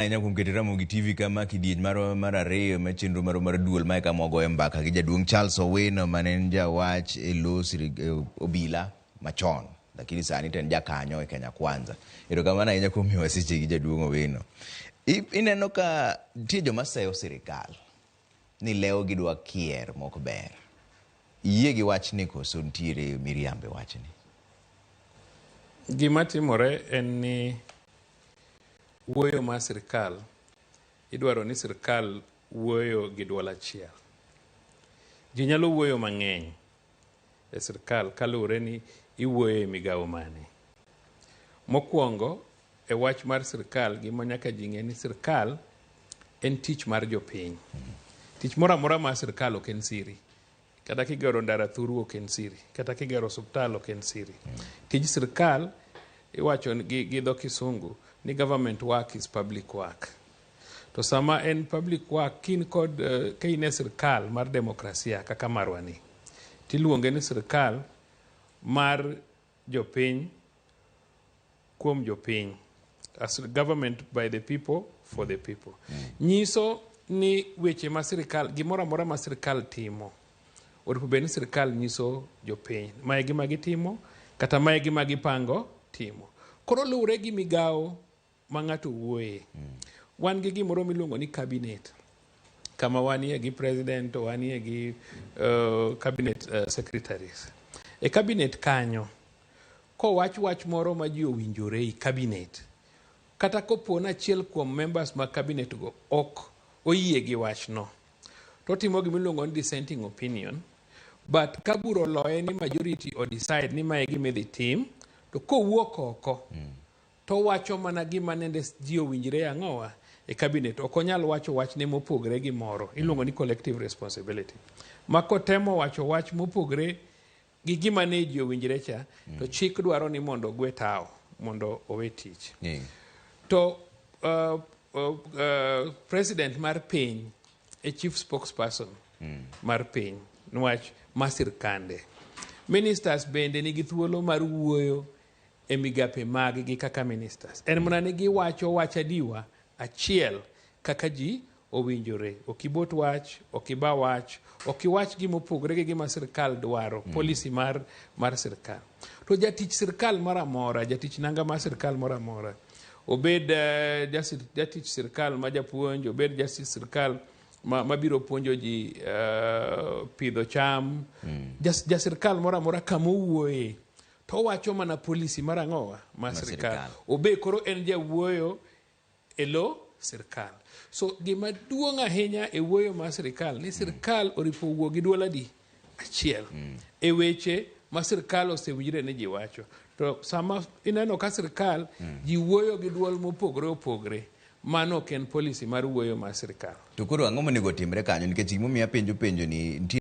Kuom keto Ramogi TV kama kidieny mar ariyo ma chenro mar duol ma eka mogo mbaka gi jaduong' Charles Owino mane en jawach e lo obila machon lakini sani ten jakanyo e Kenya Kwanza. Erokamano ahinya kuom miwa seche gi jaduong' Owino. Ineno ka nitie joma seyo sirkal ni leo gidwa kier mok ber. Iyie gi wachni koso nitiere miriambo e wachni? Gima timore en ni wuoyo ma sirkal idwaro ni sirkal wuoyo gi dwol achiel. Ji nyalo wuoyo mang'eny e sirkal kaluwore ni iwuoyo e migawo mane. Mokwongo e wach mar sirkal gima nyaka ji ng'e ni sirkal en tich mar jopiny. Tich moro amora mar sirkal ok en siri. Kata kigero ndara thuru ok en siri. Kata kigero osiptal ok en siri. Tij sirkal iwacho gi dho kisungu ni government work is public work. To sama en public work kin kod ka in e sirkal mar demokrasia kaka marwa ni tiluonge ni sirkal mar jopiny kuom jopiny, as government by the people for the people. Nyiso ni weche ma sirkal gimoro amora ma sirkal timo oripo bed ni sirkal nyiso jopiny mae gima gitimo kata mae gima gipango timo. Koro luwre gi migawo ma ng'ato wuoye. Wan gi gimoro miluongo ni cabinet. Kama wanie gi president, wanie gi cabinet secretaries. E cabinet kanyo, ko wach moro ma ji owinjore i cabinet, kata kopo na achiel kuom members ma cabinet go ok oyie gi wachno, to timo gimiluongo ni dissenting opinion, but ka buro loye ni majority o decide ni mae gimidhi tim, to kowuok oko, to wacho mana gima nende ji owinjore ang'owa e cabinet. Ok onyal wacho wachne mopogre gi moro. Iluongo ni collective responsibility. Ma kotemo wacho wach mopogre gi gima ne ji owinjore cha, to chik dwaro ni mondo ogwe tao, mondo owe tich. To president mar piny e chief spokesperson mar piny nwach ma sirkande. Ministers bende nigi thuolo mar wuoyo e migape mag gi kaka ministers. En mana ni giwacho wach adiwa achiel kaka ji owinjore. Okibot wach, okiba wach, okiwach gima opogre gi gima sirkal dwaro, policy mar sirkal. To jatich sirkal mara mora, jatich nanga mar sirkal mara mora, obed jatich sirkal ma japuonj, obed jatich sirkal mabiro puonjo ji pidho cham, jasirkal mora mora kama owuoye, to wacho mana policy mar ang'owa mar sirkal. Obe koro en jawuoyo e lo sirkal. So gima duong' ahinya e wuoyo mar sirkal ni sirkal oripo wuo gi dwol adi achiel e weche ma sirkal osewinjore ni ji wacho. To sama ineno ka sirkal ji wuoyo gi dwol mopogre opogre, mano ok en policy mar wuoyo mar sirkal. To koro ang'o monego timre kanyo nikech gimomiyo apenjo ni